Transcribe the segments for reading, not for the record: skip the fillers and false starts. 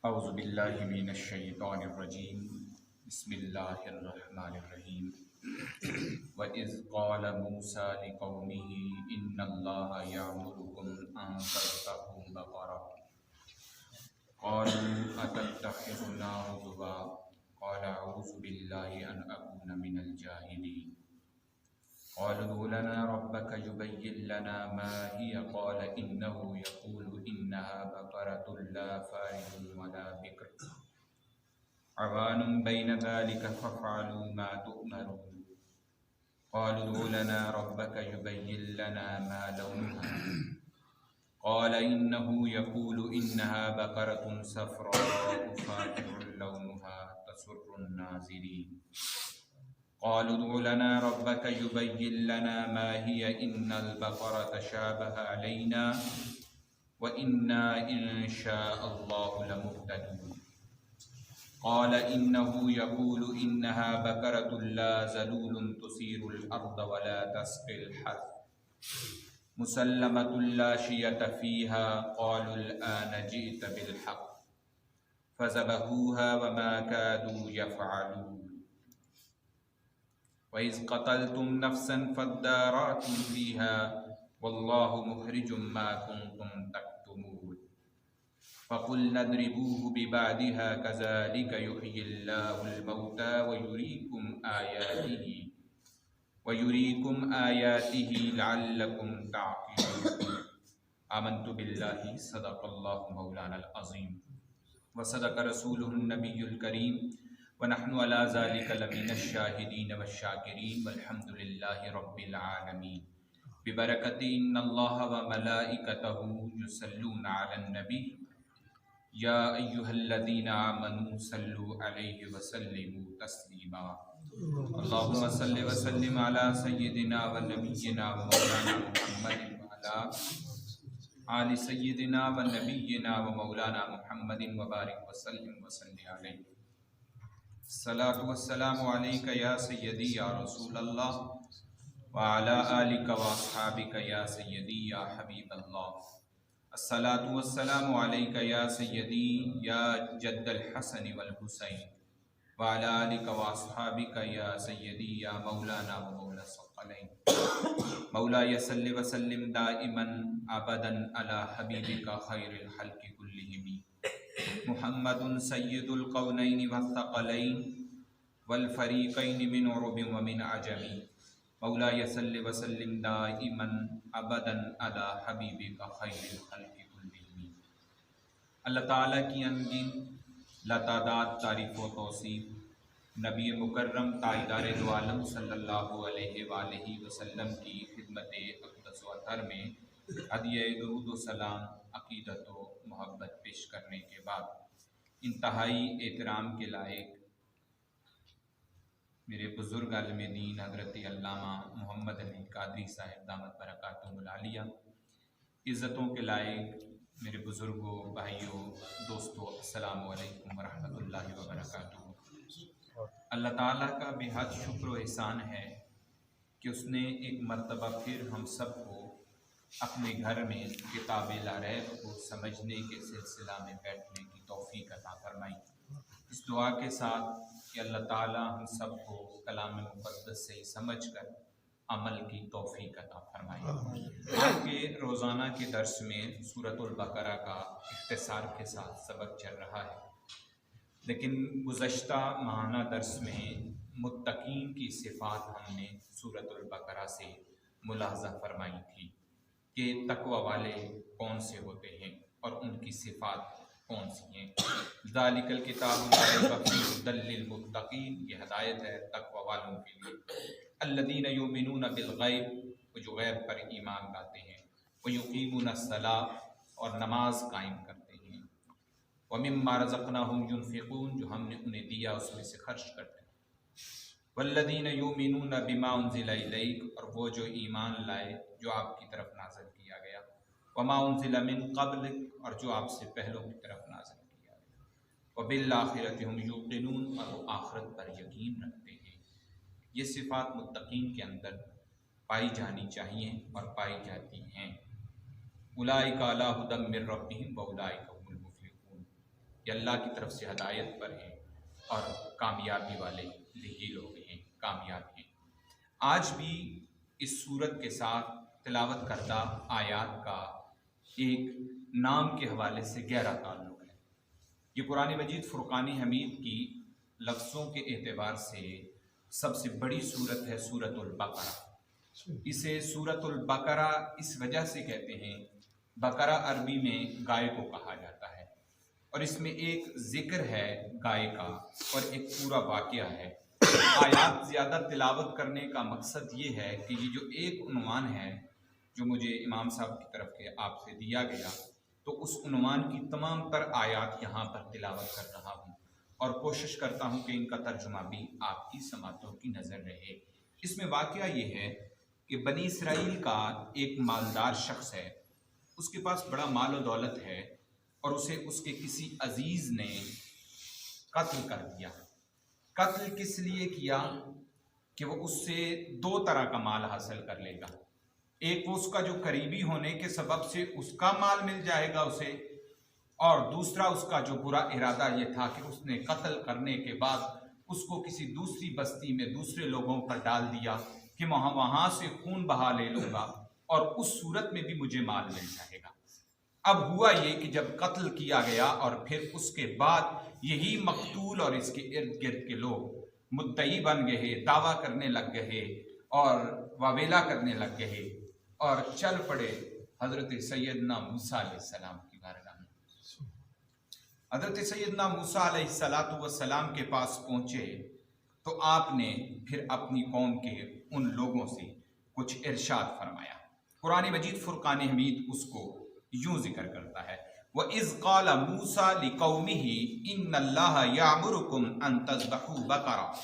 औज़ुबिल्लाहि मिनश्शैतानिर्रजीम बिस्मिल्लाहिर्रहमानिर्रहीम व इज़ क़ाल मूसा लिक़ौमिही इन्नल्लाहा यअमुरुकुम अन तज़्बहू बक़रा क़ालू अतत्तख़िज़ुना हुज़ुवा क़ाल अऊज़ु बिल्लाहि अन अकून मिनल जाहिलीन क़ालू उदउ लना रब्बक युबय्यिन लना मा हिय क़ाल इन्नहु यक़ूलु इन्नहा बक़रतुन ला फ़ारिदुन वला बिक्र अवानुम बैन ज़ालिक फ़फ़अलू मा तुअमरून क़ालू उदउ लना रब्बक युबय्यिन लना मा लौनुहा क़ाल इन्नहु यक़ूलु इन्नहा बक़रतुन सफ़राउ फ़ाक़िउन लौनुहा तसुर्रुन नाज़िरीन क़ालू उदउ लना रब्बक युबय्यिन लना मा हिय इन्नल बक़रा तशाबह अलैना व इन्ना इंशाअल्लाहु लमुह्तदून क़ाल इन्नहु यक़ूलु इन्नहा बक़रतुन ला ज़लूलुन तुसीरुल अर्द वला तस्क़िल हर्थ मुसल्लमतुन ला शियत फ़ीहा क़ालुल आन जि'त बिल हक़्क़ फ़ज़बहूहा वमा कादू यफ़अलून वइज़ क़तलतुम नफ़्सन फ़द्दारअतुम फ़ीहा वल्लाहु मुख़रिजुम मा कुन्तुम तक्तुमून फ़क़ुल्ना इद्रिबूहु बिबादिहा कज़ालिक युह्यिल्लाहुल मौता वयुरीकुम आयातिही लअल्लकुम ताक़िलून आमन्तु बिल्लाहि सदक़ल्लाहु मौलानल अज़ीम व सदक़ रसूलुहुन नबियुल करीम व नहनु अला ज़ालिका लमिनश शाहिदीन वश्शाकिरीन वल्हम्दुलिल्लाहि रब्बिल आलमीन बिबरकति इन्नल्लाहा व मलाइकतहु युसल्लूना अलन नबी या अय्युहल्लज़ीना आमनू सल्लु अलैहि व सल्लिमू तस्लीमा अल्लाहुम्मा सल्लि व सल्लिम अला सय्यिदिना व नबिय्यिना व मौलाना मुहम्मदिन व अला आलि सय्यिदिना व नबिय्यिना व मौलाना मुहम्मदिन व बारिक व सल्लिम व सल्लि अलैहि सलातु वस्सलामु अलैका या सय्यदी या रसूलल्लाह व अला आलिका व अस्हाबिका या सय्यदी या हबीबल्लाह अस्सलातु वस्सलामु अलैका या सय्यदी या जद्दल हसन वल हुसैन व अला आलिका व अस्हाबिका या सय्यदी या मौलाना व मौला सक़लैन मौलाया सल्लि व सल्लिम दाइमन अबदन अला हबीबिका खैरिल खल्क़ि कुल्लिहिम मुहम्मदुन सय्यिदुल कौनैनि वस्सक़लैन वल फ़रीक़ैनि मिन उरबिन व मिन अजमी मौलाया सल्लि व सल्लिम दाइमन अबदन अला हबीबिका खैरिल खल्क़ि कुल्लिहिम। अल्लाह ताला की अनगिन लतादात तारीफ़ व तौसीफ़ नबी मुकर्रम ताइदार दो आलम सल्लल्लाहु अलैहि वालैहि वसल्लम की खिदमत अक़दस व अतर में हदिया दुरूद व सलाम अक़ीदत व मोहब्बत पेश करने के बाद इंतहाई एहतराम के लायक मेरे बुज़ुर्ग आलिम दीन हज़रत अल्लामा मोहम्मद अली कादरी साहिब दामत बरकातुहुल आलिया, इज़्ज़तों के लायक मेरे बुज़ुर्गों, भाइयों, दोस्तों, अस्सलामु अलैकुम व रहमतुल्लाहि व बरकातुहू। अल्लाह ताला का बेहद शुक्र व एहसान है कि उसने एक मर्तबा फिर हम सब को अपने घर में किताब लारैब को समझने के सिलसिला में बैठने की तौफ़ीक़ अता फरमाई। इस दुआ के साथ कि अल्लाह ताला हम सब को कलाम मुक़द्दस से समझ कर अमल की तौफ़ीक़ अता फरमाए। आपके रोज़ाना के दर्स में सूरतुल बक़रा का इख्तिसार के साथ सबक चल रहा है, लेकिन गुज़श्ता माहाना दर्स में मुत्तकीन की सिफ़ात हमने सूरतुल बक़रा से मुलाहज़ा फरमाई थी कि तक़वा वाले कौन से होते हैं और उनकी सिफ़ात कौन सी हैं। ज़ालिकल किताबु ला रैब फ़ीहि हुदल लिल मुत्तक़ीन, ये हदायत है तक़वा वालों के लिए। अल्लज़ीना युमिनूना बिल गैब, वो जो गैब पर ईमान लाते हैं। व युक़ीमूनस्सलाह, और नमाज कायम करते हैं। व मिम्मा रज़क़नाहुम युनफ़िक़ून, जो हमने उन्हें दिया उसमें से खर्च करते हैं। वल्लज़ीना युमिनूना बिमा उन्ज़िला इलैक, और वो जो ईमान लाए जो आपकी तरफ नाज़िल किया गया। वमा उन्ज़िला मिन क़ब्लिक, और जो आपसे पहलों की तरफ नाज़िल किया गया। व बिल आखिरति हुम यूक़िनून, और वो आखिरत पर यकीन रखते हैं। ये सिफ़ात मुत्तकीन के अंदर पाई जानी चाहिए और पाई जाती हैं। उलाइका अला हुदम मिर रब्बिहिम व उलाइका हुमुल मुफ़्लिहून, कि अल्लाह की तरफ से हदायत पर हैं और कामयाबी वाले यही लोग हैं, कामयाब हैं। आज भी इस सूरत के साथ तिलावत करदा आयात का एक नाम के हवाले से गहरा ताल्लुक़ है। ये कुरान मजीद फ़ुरक़ान हमीद की लफ्ज़ों के एतबार से सबसे बड़ी सूरत है सूरतुल बकरा। इसे सूरतुल बकरा इस वजह से कहते हैं, बकरा अरबी में गाय को कहा जाता है और इसमें एक ज़िक्र है गाय का और एक पूरा वाक़या है। आयात ज़्यादा तिलावत करने का मकसद ये है कि ये जो एक उन्वान है जो मुझे इमाम साहब की तरफ के आपसे दिया गया, तो उस उन्वान की तमाम तर आयात यहाँ पर तिलावत कर रहा हूँ और कोशिश करता हूँ कि इनका तर्जुमा भी आपकी समातों की नज़र रहे। इसमें वाक़या ये है कि बनी इसराइल का एक मालदार शख्स है, उसके पास बड़ा माल और दौलत है और उसे उसके किसी अजीज़ ने कत्ल कर दिया। कत्ल किस लिए किया कि वो उससे दो तरह का माल हासिल कर लेगा। एक वो उसका जो करीबी होने के सबब से उसका माल मिल जाएगा उसे, और दूसरा उसका जो बुरा इरादा ये था कि उसने कत्ल करने के बाद उसको किसी दूसरी बस्ती में दूसरे लोगों पर डाल दिया कि वहाँ से खून बहा ले लूँगा और उस सूरत में भी मुझे माल मिल जाएगा। अब हुआ ये कि जब कत्ल किया गया और फिर उसके बाद यही मकतूल और इसके इर्द गिर्द के लोग मुद्दई बन गए, दावा करने लग गए और वावेला करने लग गए और चल पड़े हजरत सैयदना मूसा अलैहिस्सलाम की बारगाह में। हजरत सैयदना मूसा अलैहिस्सलाम के पास पहुंचे तो आपने फिर अपनी कौम के उन लोगों से कुछ इरशाद फरमाया। कुरान मजीद फ़ुरक़ान हमीद उसको यूं जिक्र करता है, व इज़ क़ाल मूसा लिक़ौमिही इन्नल्लाह यामुरुकुम अन तज़बहू बकरा।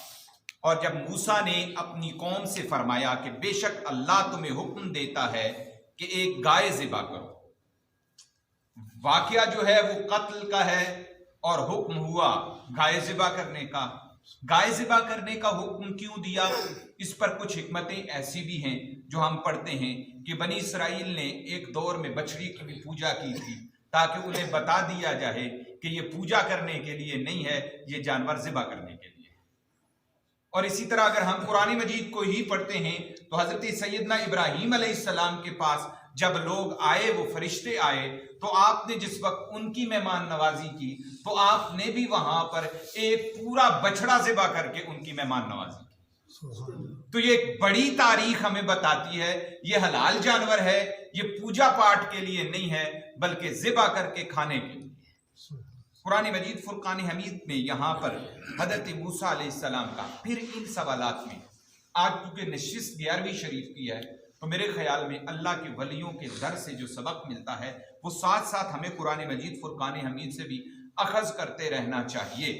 और जब मूसा ने अपनी कौम से फरमाया कि बेशक अल्लाह तुम्हें हुक्म देता है कि एक गाय ज़िबा करो। वाक़या जो है वो कत्ल का है और हुक्म हुआ गाय ज़िबा करने का। गाय ज़िबा करने का हुक्म क्यों दिया, इस पर कुछ हिकमतें ऐसी भी हैं जो हम पढ़ते हैं कि बनी इसराइल ने एक दौर में बछड़ी की भी पूजा की थी ताकि उन्हें बता दिया जाए कि ये पूजा करने के लिए नहीं है, ये जानवर ज़िबा करने के लिए। और इसी तरह अगर हम कुरान मजीद को ही पढ़ते हैं तो हजरत सैयदना इब्राहीम अलैहिस्सलाम के पास जब लोग आए, वो फरिश्ते आए, तो आपने जिस वक्त उनकी मेहमान नवाजी की तो आपने भी वहां पर एक पूरा बछड़ा ज़िबा करके उनकी मेहमान नवाजी की। तो ये एक बड़ी तारीख हमें बताती है, ये हलाल जानवर है, ये पूजा पाठ के लिए नहीं है बल्कि ज़िबा करके खाने के लिए। कुरान मजीद फ़ुरक़ान हमीद में यहाँ पर हज़रत मूसा अलैहिस्सलाम का फिर इन सवालात में, आज क्योंकि नशिस्त 11वीं शरीफ की है तो मेरे ख्याल में अल्लाह के वलियों के दर से जो सबक मिलता है वो साथ साथ हमें कुरान मजीद फ़ुरक़ान हमीद से भी अखज़ करते रहना चाहिए।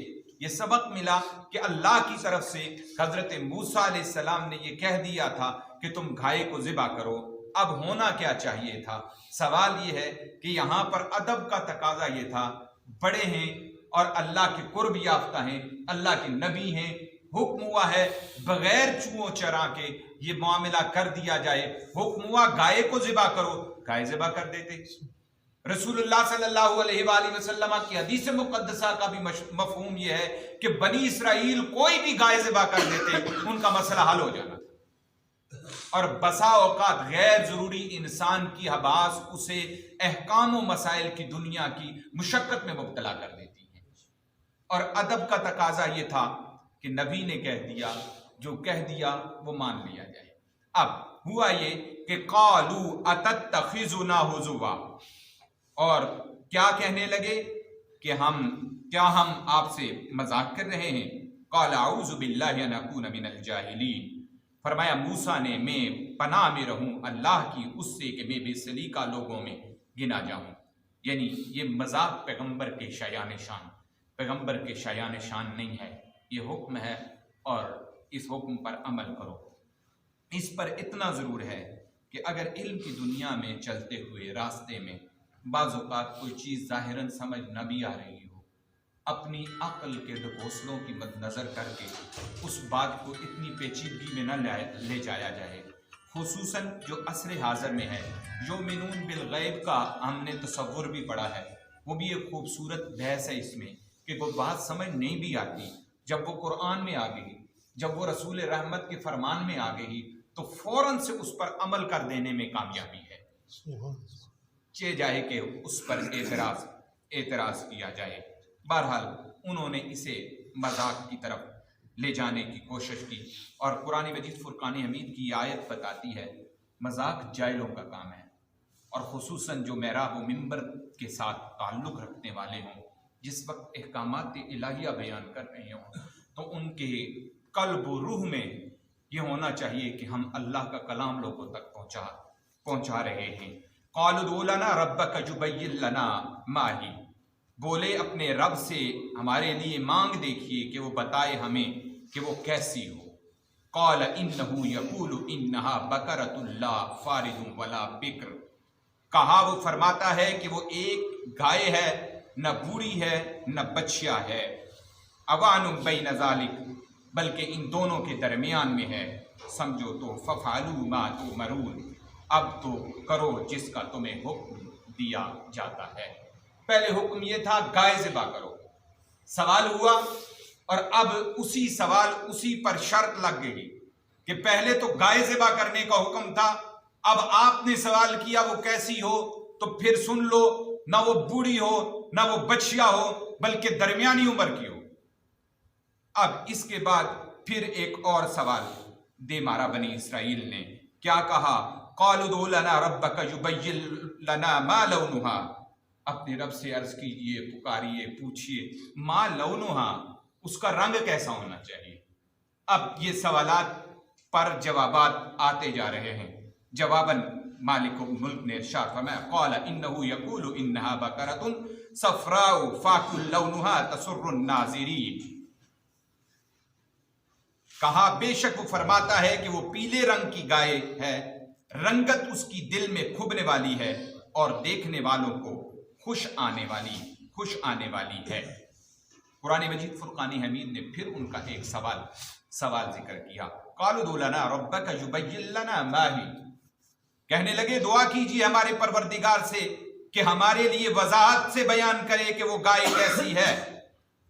ये सबक मिला कि अल्लाह की तरफ से हज़रत मूसा अलैहिस्सलाम ने ये कह दिया था कि तुम गाय को ज़िबा करो। अब होना क्या चाहिए था? सवाल ये है कि यहाँ पर अदब का तकाजा ये था, बड़े हैं और अल्लाह के कुर्ब याफ्ता हैं, अल्लाह के नबी हैं, हुक्म हुआ है बगैर चूहों चरा के ये मामला कर दिया जाए। हुक्म हुआ गाय को ज़िबा करो, गाय ज़िबा कर देते। रसूलुल्लाह सल्लल्लाहु अलैहि वसल्लम की हदीस मुक़द्दसा का भी मफ़हूम यह है कि बनी इसराइल कोई भी गाय ज़िबा कर देते, उनका मसला हल हो जाना। और बसा औकात गैर ज़रूरी इंसान की हबास उसे अहकाम व मसाइल की दुनिया की मुशक्क़त में मुब्तला कर देती है। और अदब का तकाजा ये था कि नबी ने कह दिया, जो कह दिया वो मान लिया जाए। अब हुआ ये कि क़ालू अतत्तख़िज़ुना हुज़ुवा, और क्या कहने लगे कि क्या हम आपसे मजाक कर रहे हैं। क़ाल अऊज़ु बिल्लाहि अन अकून मिनल जाहिलीन, फरमाया मूसा ने मैं पनाह में रहूं अल्लाह की उससे कि मैं बेसलीका लोगों में गिना जाऊं। यानी ये मजाक पैगंबर के शायान शान, पैगंबर के शायान शान नहीं है, ये हुक्म है और इस हुक्म पर अमल करो। इस पर इतना ज़रूर है कि अगर इल्म की दुनिया में चलते हुए रास्ते में बाज़ औक़ात कोई चीज़ ज़ाहिरन समझ न भी आ रही हो, अपनी अक्ल के ढकोसलों की मद्देनज़र करके उस बात को इतनी पेचीदगी में न ले जाया जाए। खुसूसन जो असर हाज़र में है, युमिनून बिल गैब का हमने तसव्वुर भी पढ़ा है, वो भी एक खूबसूरत बहस है इसमें कि वो बात समझ नहीं भी आती, जब वो कुरान में आ गई, जब वो रसूल रहमत के फरमान में आ गई, तो फौरन से उस पर अमल कर देने में कामयाबी है, चे जाए कि उस पर एतराज किया जाए। बहरहाल उन्होंने इसे मजाक की तरफ ले जाने की कोशिश की, और कुरान मजीद फुरकान हमीद की आयत बताती है मजाक जाहिलों का काम है, और खुसूसन जो मेहराब व मिंबर के साथ ताल्लुक़ रखने वाले हों, जिस वक्त अहकामात इलाहिया बयान कर रहे हों, तो उनके कल्ब व रूह में ये होना चाहिए कि हम अल्लाह का कलाम लोगों तक पहुँचा रहे हैं। क़ालू उदू लना रब्बक युबय्यिन लना मा ही, बोले अपने रब से हमारे लिए मांग देखिए कि वो बताए हमें कि वो कैसी हो। क़ाल इन्नहु यक़ूलु इन्नहा बकरतुन ला फ़ारिदुन वला बिक्र, कहा वो फरमाता है कि वो एक गाय है, न बूढ़ी है न बच्चिया है। अवानुम बैन ज़ालिक, बल्कि इन दोनों के दरमियान में है। समझो तो फ़फ़अलू मा तुमरून, अब तो करो जिसका तुम्हें हुक्म दिया जाता है। पहले हुक्म ये था गाय ज़िबा करो, सवाल हुआ, और अब उसी सवाल उसी पर शर्त लग गई कि पहले तो गाय ज़िबा करने का हुक्म था, अब आपने सवाल किया वो कैसी हो, तो फिर सुन लो, ना वो बूढ़ी हो ना वो बच्चिया हो, बल्कि दरमियानी उम्र की हो। अब इसके बाद फिर एक और सवाल दे मारा बनी इसराइल ने, क्या कहा? क़ालू उदू लना रब्बक युबय्यिन लना मा लौनुहा, अपने रब से अर्ज कीजिए, पुकारिए, पूछिए, मा लौनुहा, उसका रंग कैसा होना चाहिए। अब ये सवालात पर जवाबात आते जा रहे हैं। जवाबन मालिकुल मुल्क ने इरशाद फरमाया, क़ाल इन्नहु यक़ूलु इन्नहा बकरतुन सफ़राउ फ़ाक़ुल लौनुहा तसुर्रुन नाज़िरीन, कहा बेशक वो फरमाता है कि वो पीले रंग की गाय है, रंगत उसकी दिल में खुबने वाली है और देखने वालों को खुश आने वाली है। कुरान मजीद फुरकान हमीद ने फिर उनका एक सवाल जिक्र किया। क़ालू उदू लना रब्बक युबय्यिन लना मा ही, कहने लगे दुआ कीजिए हमारे परवरदिगार से कि हमारे लिए वजाहत से बयान करे कि वो गाय कैसी है।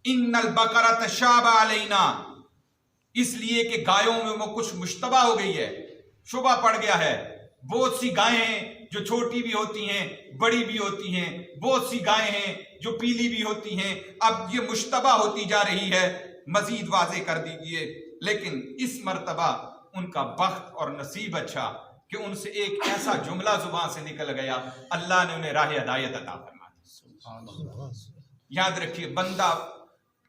इन्नल बकरा तशाबा अलैना, इसलिए कि गायों में वो कुछ मुश्तबा हो गई है, शुबा पड़ गया है। बहुत सी गायें हैं जो छोटी भी होती हैं, बड़ी भी होती हैं, बहुत सी गायें हैं जो पीली भी होती हैं, अब ये मुश्तबा होती जा रही है, मजीद वाज़े कर दीजिए। लेकिन इस मर्तबा उनका बख्त और नसीब अच्छा कि उनसे एक ऐसा जुमला जुबान से निकल गया, अल्लाह ने उन्हें राह हिदायत अता फरमा दी। याद रखिए, बंदा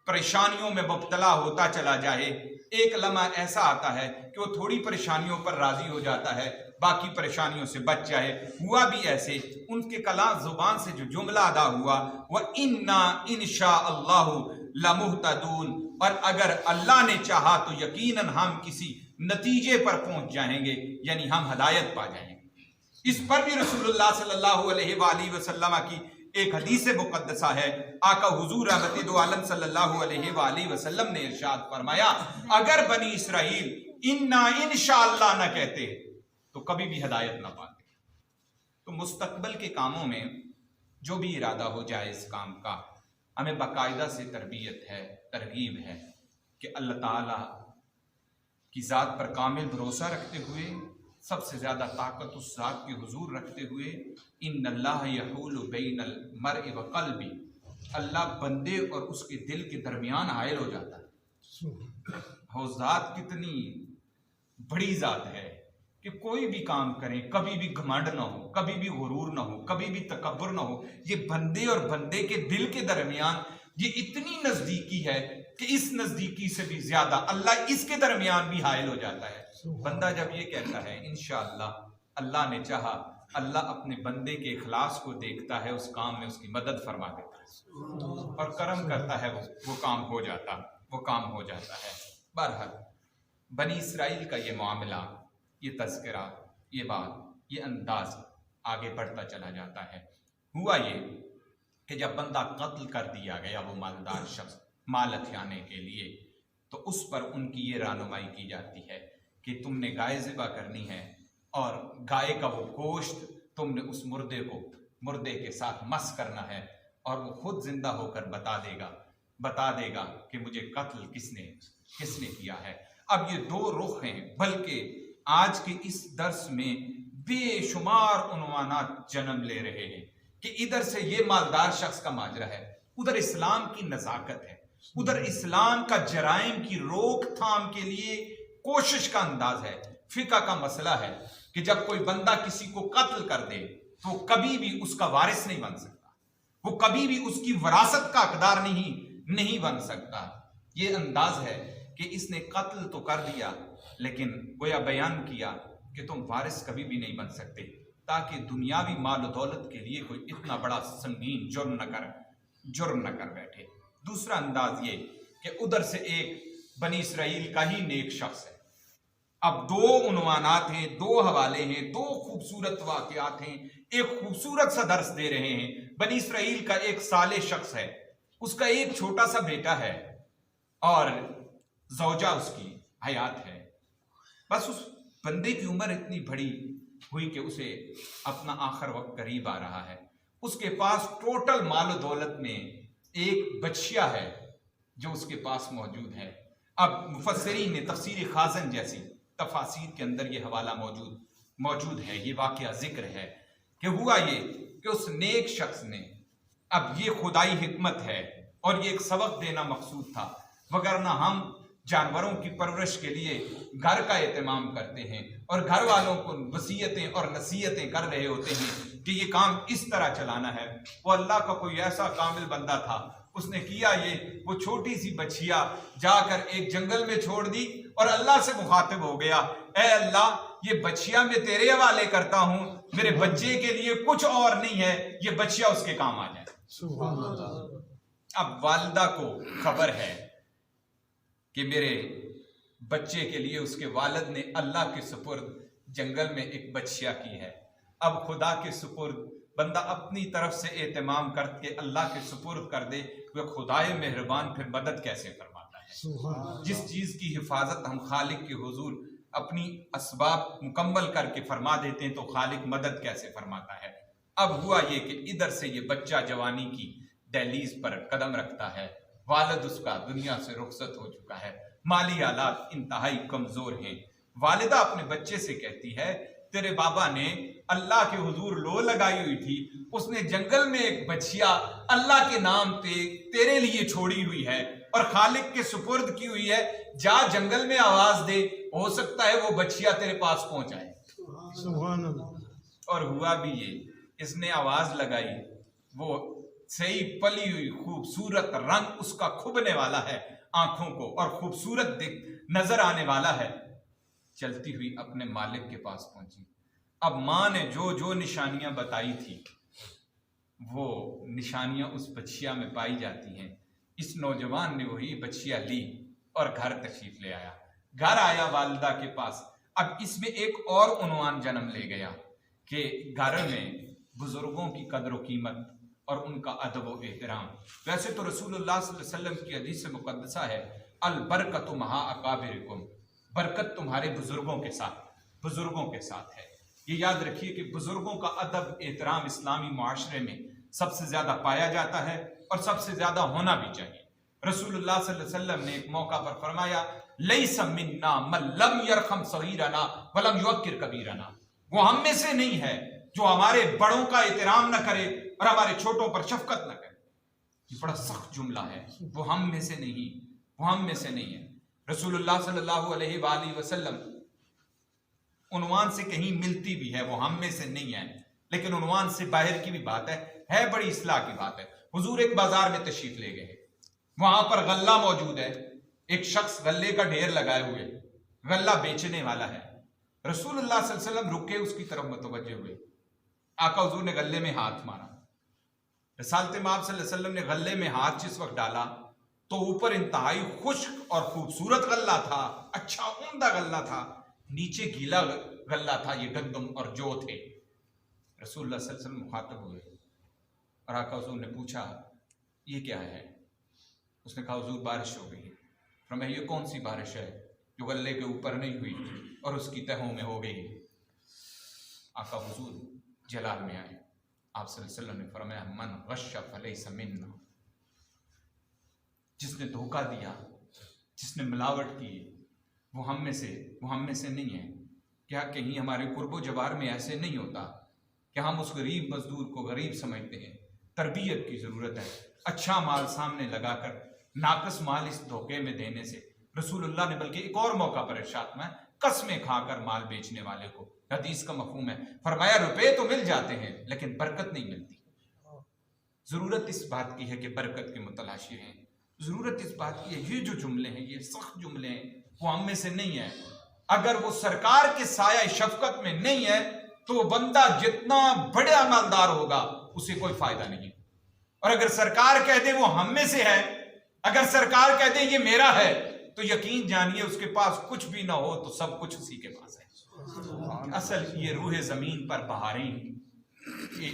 परेशानियों में मुब्तला होता चला जाए, एक लम्हा ऐसा आता है कि वो थोड़ी परेशानियों पर राजी हो जाता है, बाकी परेशानियों से बच जाए। हुआ भी ऐसे, उनके कलाम जुबान से जो जुमला अदा हुआ, वह इन्ना इंशा अल्लाहु लमुहतदून, और अगर अल्लाह ने चाहा तो यकीनन हम किसी नतीजे पर पहुंच जाएंगे, यानी हम हदायत पा जाएंगे। इस पर भी रसूलुल्लाह सल्लल्लाहु अलैहि वसल्लम की एक हदीस मुक़द्दसा है। आका हुजूर रहमत दो आलम सल्लल्लाहु अलैहि वसल्लम ने इरशाद फरमाया, अगर बनी इसराइल इन्ना इंशाअल्लाह न कहते तो कभी भी हदायत न पाते। तो मुस्तकबिल के कामों में जो भी इरादा हो जाए इस काम का, हमें बाकायदा से तरगीब है कि अल्लाह ताला की ज़ात पर कामिल भरोसा रखते हुए, सबसे ज़्यादा ताकत उस ज़ात की हुजूर रखते हुए, इन्नल्लाह यहूलु बैनल मर्इ व क़ल्बी, अल्लाह बंदे और उसके दिल के दरमियान हायल हो जाता है। वो ज़ात कितनी बड़ी ज़ात है कि कोई भी काम करें, कभी भी घमंड ना हो, कभी भी गुरूर ना हो, कभी भी तकब्बुर ना हो। ये बंदे और बंदे के दिल के दरमियान ये इतनी नज़दीकी है कि इस नज़दीकी से भी ज़्यादा अल्लाह इसके दरमियान भी हायल हो जाता है। बंदा जब ये कहता है इंशाअल्लाह, अल्लाह ने चाहा, अल्लाह अपने बंदे के इखलास को देखता है, उस काम में उसकी मदद फरमा देता है और करम करता है, वो काम हो जाता है। बहरहाल बनी इसराइल का ये मामला, ये तज़किरा, ये बात, ये अंदाज आगे बढ़ता चला जाता है। हुआ ये कि जब बंदा कत्ल कर दिया गया, वो मालदार शख्स, माल हथियाने के लिए, तो उस पर उनकी ये रहनुमाई की जाती है कि तुमने गाय ज़िबा करनी है और गाय का वो गोश्त तुमने उस मुर्दे के साथ मस करना है और वो खुद जिंदा होकर बता देगा कि मुझे कत्ल किसने किया है। अब ये दो रुख हैं, बल्कि आज के इस दर्स में बेशुमार उन्वानात जन्म ले रहे हैं कि इधर से ये मालदार शख्स का माजरा है, उधर इस्लाम की नजाकत है, उधर इस्लाम का जराइम की रोकथाम के लिए कोशिश का अंदाज है। फिका का मसला है कि जब कोई बंदा किसी को कत्ल कर दे तो कभी भी उसका वारिस नहीं बन सकता, वो कभी भी उसकी विरासत का हकदार नहीं बन सकता। ये अंदाज है कि इसने कत्ल तो कर दिया, लेकिन गोया बयान किया कि तुम वारिस कभी भी नहीं बन सकते, ताकि दुनियावी माल दौलत के लिए कोई इतना बड़ा संगीन जुर्म न कर बैठे। दूसरा अंदाज ये कि उधर से एक बनी इसराइल का ही नेक शख्स है। अब दो उन्वानात हैं, दो हवाले हैं, दो खूबसूरत वाकयात हैं, एक खूबसूरत सा दर्स दे रहे हैं। बनी इसराइल का एक साले शख्स है, उसका एक छोटा सा बेटा है और जौजा उसकी हयात है। बस उस बंदे की उम्र इतनी बड़ी हुई कि उसे अपना आखिर वक्त करीब आ रहा है। उसके पास टोटल माल दौलत में एक बच्चिया है जो उसके पास मौजूद है। अब मुफस्सिरीन ने तफसीर खाजन जैसी तफासीर के अंदर ये हवाला मौजूद है, ये वाकया जिक्र है कि हुआ ये कि उस नेक शख्स ने, अब ये खुदाई हिकमत है और ये एक सबक देना मकसूद था, वगरना हम जानवरों की परवरिश के लिए घर का एहतमाम करते हैं और घर वालों को वसीयतें और नसीहतें कर रहे होते हैं कि ये काम इस तरह चलाना है। वो अल्लाह का कोई ऐसा कामिल बंदा था, उसने किया ये, वो छोटी सी बच्चिया जाकर एक जंगल में छोड़ दी और अल्लाह से मुखातिब हो गया, ए अल्लाह, ये बच्चिया मैं तेरे हवाले करता हूं, मेरे बच्चे के लिए कुछ और नहीं है, ये बच्चिया उसके काम आ जाए। अब वालिदा को खबर है कि मेरे बच्चे के लिए उसके वालिद ने अल्लाह के सुपुर्द जंगल में एक बच्चिया की है। अब खुदा के सुपुर्द बंदा अपनी तरफ से एहतमाम करके अल्लाह के सुपुर्द कर दे, वह खुदाए मेहरबान फिर मदद कैसे फरमाता है। जिस चीज की हिफाजत हम खालिक के हुजूर अपनी असबाब मुकम्मल करके फरमा देते हैं तो खालिक मदद कैसे फरमाता है। अब हुआ ये कि इधर से ये बच्चा जवानी की दहलीज पर कदम रखता है, वालिद उसका दुनिया से रुखसत हो चुका है, माली हालात इंतहाई कमजोर हैं। वालिदा अपने बच्चे से कहती है, तेरे बाबा ने अल्लाह के हुजूर लो लगाई हुई थी, उसने जंगल में एक बच्चिया अल्लाह के नाम पे तेरे लिए छोड़ी हुई है और खालिक के सुपुर्द की हुई है, जा जंगल में आवाज दे, हो सकता है वो बच्चिया तेरे पास पहुंच आए। सुभान अल्लाह। और हुआ भी ये, इसने आवाज लगाई, वो सही पली हुई खूबसूरत रंग उसका खुबने वाला है आंखों को और खूबसूरत नजर आने वाला है, चलती हुई अपने मालिक के पास पहुंची। अब मां ने जो जो निशानियां बताई थी वो निशानियां उस बच्चिया में पाई जाती हैं। इस नौजवान ने वही बच्चिया ली और घर तशरीफ ले आया। घर आया वालिदा के पास। अब इसमें एक और उन्वान जन्म ले गया कि घर में बुजुर्गों की कदर व कीमत और उनका अदब व एहतराम। वैसे तो रसूलुल्लाह सल्लल्लाहु अलैहि वसल्लम की हदीस मुक़द्दसा है, अल बरकतु महा अकाबिरिकुम, बरकत तुम्हारे बुजुर्गों के साथ है। ये याद रखिए कि बुजुर्गों का अदब एहतराम इस्लामी मुआशरे में सबसे ज्यादा पाया जाता है और सबसे ज्यादा होना भी चाहिए। रसूलुल्लाह सल्लल्लाहु अलैहि वसल्लम ने एक मौका पर फरमाया, लैसा मिन्ना मन लम यरहम सगीरना वलम युक्किर कबीरना, वो हम में से नहीं है जो हमारे बड़ों का एहतराम न करे और हमारे छोटों पर शफकत न करे। ये बड़ा सख्त जुमला है, वो हम में से नहीं है। रसूलुल्लाह सल्लल्लाहु अलैहि वसल्लम उन्वान से कहीं मिलती भी है, वो हम में से नहीं है, लेकिन उन्वान से बाहर की भी बात है बड़ी इस्लाह की बात है। हुजूर एक बाजार में तशरीफ ले गए, वहां पर गल्ला मौजूद है, एक शख्स गल्ले का ढेर लगाए हुए गल्ला बेचने वाला है। रसूलुल्लाह सल्लल्लाहु अलैहि वसल्लम रुके, उसकी तरफ मुतवज्जे हुए। आका हुजूर ने गल्ले में हाथ मारा। रसूलुल्लाह सल्लल्लाहु अलैहि वसल्लम ने गल्ले में हाथ जिस वक्त डाला तो ऊपर इंतहाई खुश्क और खूबसूरत गल्ला था, अच्छा उम्दा गल्ला था, नीचे गीला गल्ला था, ये गंदम और जौ थे। रसूलुल्लाह सल्लल्लाहु अलैहि वसल्लम मुखातब हुए और आका हुजूर ने पूछा, ये क्या है? उसने कहा, हुजूर बारिश हो गई है। फरमाया, ये कौन सी बारिश है जो गल्ले के ऊपर नहीं हुई और उसकी तहों में हो गई? आका हुजूर जलाल में आए, आप सल्लल्लाहु अलैहि वसल्लम ने फरमाया, मन गश्शा फलैसा मिन्ना, जिसने धोखा दिया, जिसने मिलावट की, वो हम में से नहीं है। क्या कहीं हमारे कुर्बो जवार में ऐसे नहीं होता कि हम उस गरीब मजदूर को गरीब समझते हैं? तरबियत की ज़रूरत है। अच्छा माल सामने लगाकर नाकस माल इस धोखे में देने से रसूलुल्लाह ने बल्कि एक और मौका पर इरशाद में कसमें खाकर माल बेचने वाले को, हदीस का मफहूम है, फरमाया रुपए तो मिल जाते हैं लेकिन बरकत नहीं मिलती। ज़रूरत इस बात की है कि बरकत के मुतलाशी हैं। ज़रूरत इस बात की है, ये जो जुमले हैं, ये सख्त जुमले हैं, वो हम में से नहीं है। अगर वो सरकार के साया शफकत में नहीं है तो वो बंदा जितना बड़े अमलदार होगा उसे कोई फायदा नहीं। और अगर सरकार कह दे वो हम में से है, अगर सरकार कह दे ये मेरा है, तो यकीन जानिए उसके पास कुछ भी ना हो तो सब कुछ उसी के पास है। असल ये रूह जमीन पर बहारें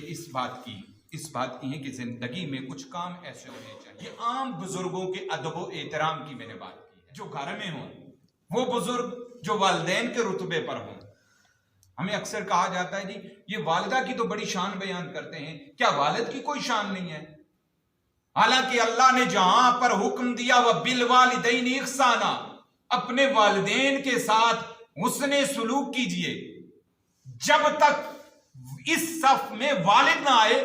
इस बात की है कि जिंदगी में कुछ काम ऐसे होने चाहिए। आम बुजुर्गों के अदब एहतराम की मैंने बात की है। जो घर में हो वो बुजुर्ग जो वालिदैन के रुतबे पर हों। हमें अक्सर कहा जाता है जी ये वालिदा की तो बड़ी शान बयान करते हैं, क्या वालिद की कोई शान नहीं है? हालांकि अल्लाह ने जहां पर हुक्म दिया वह बिल वालिदैन इहसाना, अपने वालिदैन के साथ हुस्ने सुलूक कीजिए। जब तक इस सफ में वालिद ना आए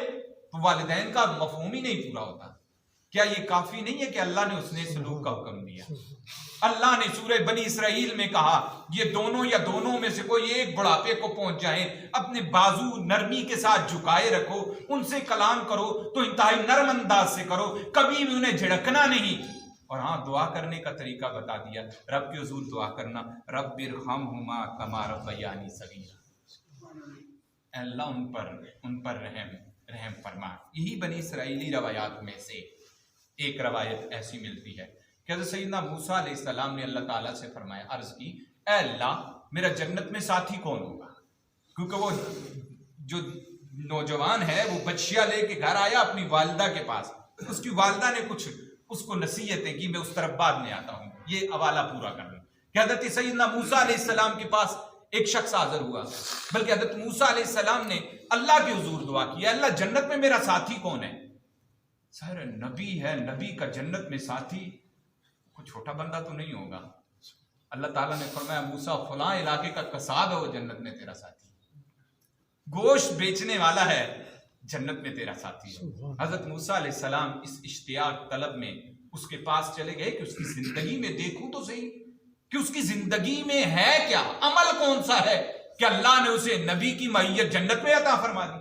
तो वालिदैन का मफहूम ही नहीं पूरा होता। क्या ये काफी नहीं है कि अल्लाह ने हुस्ने सुलूक का हुक्म दिया? अल्लाह ने सूरह बनी इसराइल में कहा ये दोनों या दोनों में से कोई एक बुढ़ापे को पहुंच जाए, अपने बाजू नरमी के साथ झुकाए रखो, उनसे कलाम करो तो इंतहाई नरम अंदाज से करो, कभी भी उन्हें झिड़कना नहीं। और हाँ, दुआ करने का तरीका बता दिया, रब के हुजूर दुआ करना, रब्बिरहमहुमा कमा रब्बयानी सगीरा, अल्लाह उन पर रहम फरमा। यही बनी इसराइली रवायात में से एक रवायत ऐसी मिलती है कि हज़रत सैयदना मूसा अलैहिस्सलाम ने अल्लाह ताला से फरमाया, अर्ज की, ऐ अल्लाह मेरा जन्नत में साथी कौन होगा? क्योंकि वो जो नौजवान है वो बच्चियां लेके घर आया अपनी वालिदा के पास, उसकी वालिदा ने कुछ उसको नसीहतें की, मैं उस तरफ बाद में आता हूँ, ये हवाला पूरा कर लूँ। कि हज़रत सैयदना मूसा अलैहिस्सलाम के पास एक शख्स हाजिर हुआ, बल्कि हज़रत मूसा अलैहिस्सलाम ने अल्लाह के हुजूर दुआ की, अल्लाह जन्नत में मेरा साथी कौन है? सर नबी है, नबी का जन्नत में साथी कोई छोटा बंदा तो नहीं होगा। अल्लाह ताला ने फरमाया, मूसा फलां इलाके का कसाब है, वो जन्नत में तेरा साथी, गोश्त बेचने वाला है, जन्नत में तेरा साथी है। हजरत मूसा अलैहिस्सलाम इस इश्तियाक तलब में उसके पास चले गए कि उसकी जिंदगी में देखूं तो सही कि उसकी जिंदगी में है क्या, अमल कौन सा है कि अल्लाह ने उसे नबी की मैयत जन्नत में अता फरमा दी।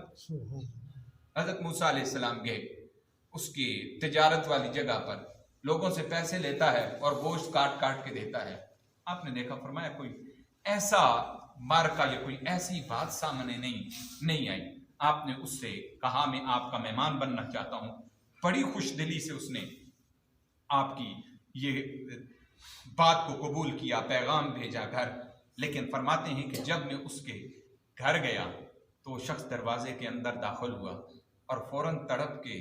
हजरत मूसा अलैहिस्सलाम गए, उसकी तिजारत वाली जगह पर लोगों से पैसे लेता है और गोश्त काट काट के देता है। आपने देखा, फरमाया कोई ऐसा मार्का या कोई ऐसी बात सामने नहीं आई। आपने उससे कहा मैं आपका मेहमान बनना चाहता हूं। बड़ी खुशदिली से उसने आपकी ये बात को कबूल किया, पैगाम भेजा घर। लेकिन फरमाते हैं कि जब मैं उसके घर गया तो शख्स दरवाजे के अंदर दाखिल हुआ और फौरन तड़प के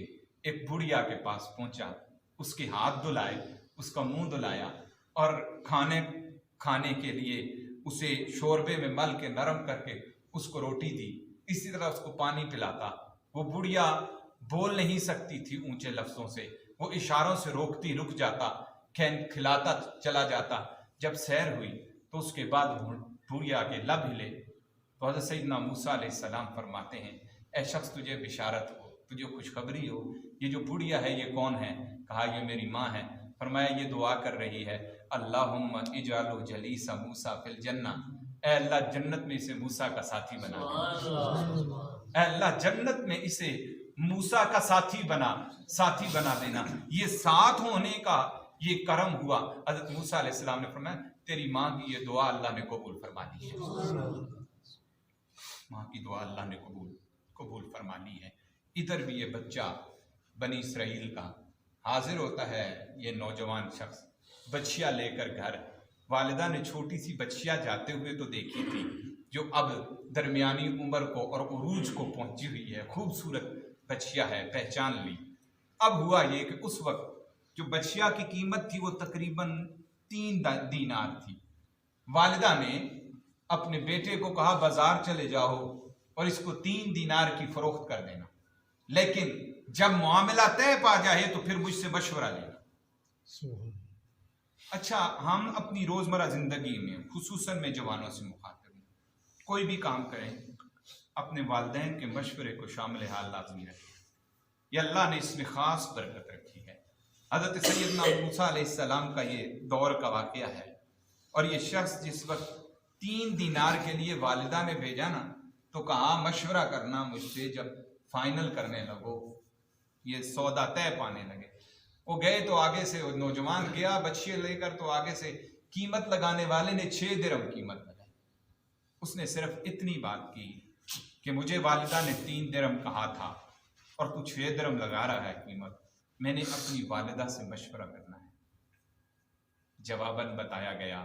एक बुढ़िया के पास पहुंचा, उसके हाथ धुलाए, उसका मुंह धुलाया और खाने के लिए उसे शोरबे में मल के नरम करके उसको रोटी दी, इसी तरह उसको पानी पिलाता। वो बुढ़िया बोल नहीं सकती थी ऊंचे लफ्जों से, वो इशारों से रोकती, रुक जाता, खिलाता चला जाता। जब सैर हुई तो उसके बाद बुढ़िया के लब हिले तो हज़रत सैयदना मूसा अलैहिस्सलाम फरमाते हैं, ऐ शख्स तुझे बिशारत हो, तुझे खुशखबरी हो, ये जो बुढ़िया है ये कौन है? कहा ये मेरी माँ है। फरमाया ये दुआ कर रही है, अल्लाहुम्मा इजालु जलीसा मूसा फिल जन्ना, ऐ अल्लाह जन्नत में इसे मूसा का साथी बना देना, ऐ अल्लाह जन्नत में इसे मूसा का साथी बना देना। ये साथ होने का ये करम हुआ। हज़रत मूसा अलैहिस्सलाम ने फरमाया तेरी माँ की ये दुआ अल्लाह ने कबूल फरमा ली है, माँ की दुआ अल्लाह ने कबूल फरमा ली है। इधर भी ये बच्चा बनी इसराइल का हाजिर होता है, ये नौजवान शख्स बच्चियाँ लेकर घर। वालिदा ने छोटी सी बच्चियाँ जाते हुए तो देखी थी, जो अब दरमियानी उम्र को और उरूज को पहुंची हुई है, खूबसूरत बच्चियाँ है, पहचान ली। अब हुआ ये कि उस वक्त जो बच्चियाँ की कीमत थी वो तकरीबन 3 दीनार थी। वालिदा ने अपने बेटे को कहा बाजार चले जाओ और इसको 3 दीनार की फरोख्त कर देना। लेकिन जब मामला तय पा जाए तो फिर मुझसे मशवरा लेना। अच्छा, हम अपनी रोजमर्रा जिंदगी में खुसूसन में जवानों से मुखातिब हैं, कोई भी काम करें अपने वालिदैन के मशवरे को शामिल हाल लाजमी रखें। ये अल्लाह ने इसमें खास बरकत रखी है। हज़रत सैयदना मूसा अलैहिस्सलाम का ये दौर का वाक़या है, और ये शख्स जिस वक्त 3 दीनार के लिए वालिदा ने भेजा ना, तो कहा मशवरा करना मुझसे, जब फाइनल करने लगो, ये सौदा तय पाने लगे। वो गए तो आगे से वो नौजवान गया बच्चे लेकर, तो आगे से कीमत लगाने वाले ने 6 दिरहम कीमत लगाई। उसने सिर्फ इतनी बात की कि मुझे वालिदा ने 3 दिरहम कहा था और तू 6 दिरहम लगा रहा है कीमत, मैंने अपनी वालिदा से मशवरा करना है। जवाबन बताया गया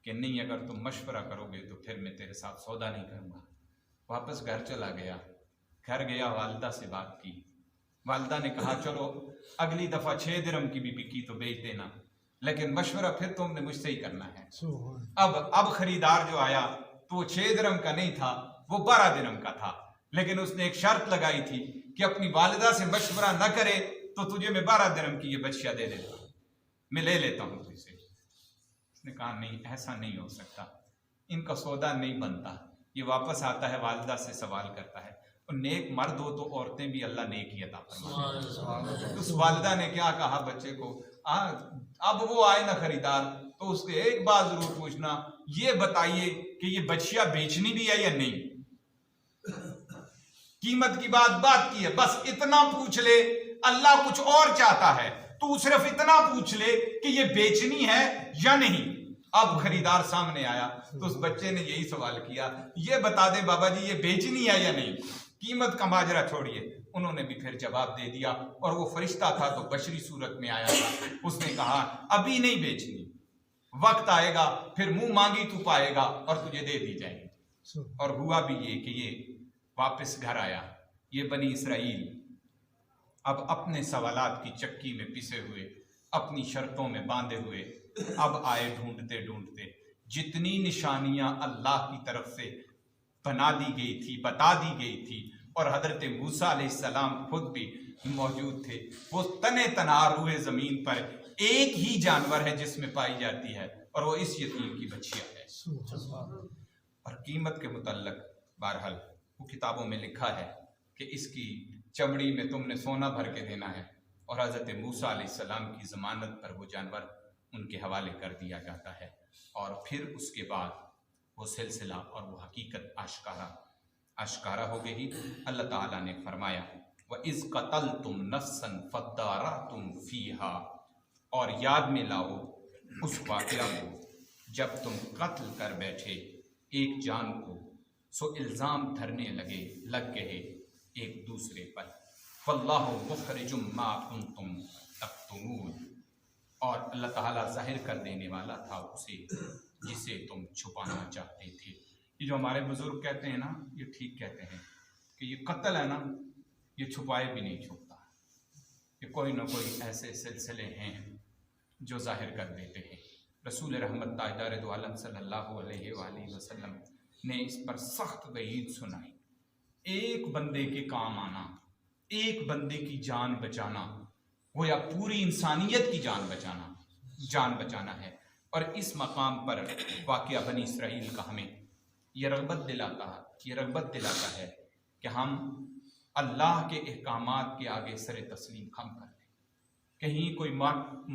कि नहीं, अगर तुम मशवरा करोगे तो फिर मैं तेरे साथ सौदा नहीं करूँगा। वापस घर चला गया, घर गया, वालिदा से बात की। वालिदा ने कहा चलो अगली दफ़ा 6 दिरहम की भी बिकी तो बेच देना, लेकिन मशवरा फिर तुमने मुझसे ही करना है। अब खरीदार जो आया तो वो 6 दिरहम का नहीं था, वो 12 दिरहम का था, लेकिन उसने एक शर्त लगाई थी कि अपनी वालिदा से मशवरा न करे तो तुझे मैं 12 दिरहम की ये बच्चियां दे देता हूँ, मैं ले लेता हूँ तुझसे। उसने कहा नहीं, ऐसा नहीं हो सकता, इनका सौदा नहीं बनता। ये वापस आता है, वालिदा से सवाल करता है, और नेक मर्द हो तो औरतें भी अल्लाह नेकी अता फरमाते। उस वालिदा ने क्या कहा बच्चे को, अब वो आए ना खरीदार तो उसके एक बात जरूर पूछना, ये बताइए कि ये बच्चियां बेचनी भी है या नहीं। कीमत की बात की है, बस इतना पूछ ले। अल्लाह कुछ और चाहता है, तू सिर्फ इतना पूछ ले कि ये बेचनी है या नहीं। अब खरीदार सामने आया तो उस बच्चे ने यही सवाल किया, ये बता दे बाबा जी, ये बेचनी है या नहीं। कीमत का माजरा छोड़िए, उन्होंने भी फिर जवाब दे दिया, और वो फरिश्ता था तो बशरी सूरत में आया था। उसने कहा अभी नहीं बेचनी, वक्त आएगा फिर मुंह मांगी तू पाएगा और तुझे दे दी जाएगी। और हुआ भी ये कि ये वापस घर आया। ये बनी इसराइल अब अपने सवालात की चक्की में पिसे हुए, अपनी शर्तों में बांधे हुए अब आए ढूंढते ढूंढते। जितनी निशानियां अल्लाह की तरफ से बना दी गई थी, बता दी गई थी, और हजरत मूसा अलैहिस्सलाम खुद भी मौजूद थे, वो तने तनार हुए जमीन पर। एक ही जानवर है जिसमें पाई जाती है, और वो इस यतीम की बच्चियां है। और कीमत के मुतल्लक बहरहाल वो किताबों में लिखा है कि इसकी चमड़ी में तुमने सोना भर के देना है, और हजरत मूसा अलैहिस्सलाम की जमानत पर वो जानवर उनके हवाले कर दिया जाता है। और फिर उसके बाद वो सिलसिला और वो हकीकत आश्कारा हो गई। अल्लाह ताला ने फरमाया व इज़ क़तलतुम नफ्सन फ़द्दारअतुम फ़ीहा, और याद में लाओ उस वाक़या को जब तुम कत्ल कर बैठे एक जान को, सो इल्ज़ाम धरने लग गए एक दूसरे पर। वल्लाहु मुख़रिजुम मा कुन्तुम तक्तुमून, और अल्लाह ताला जाहिर कर देने वाला था उसे जिसे तुम छुपाना चाहते थे। ये जो हमारे बुजुर्ग कहते हैं ना, ये ठीक कहते हैं कि ये कत्ल है ना, ये छुपाए भी नहीं छुपता। ये कोई ना कोई ऐसे सिलसिले हैं जो जाहिर कर देते हैं। रसूल रहमत ताजदार दो आलम सल्लल्लाहु अलैहि वसल्लम ने इस पर सख्त वईद सुनाई। एक बंदे के काम आना, एक बंदे की जान बचाना, वो या पूरी इंसानियत की जान बचाना है। और इस मकाम पर वाक़या बनी इसराइल का हमें ये रग़बत दिलाता है कि हम अल्लाह के अहकामात के आगे सरे तस्लीम खम कर दें। कहीं कोई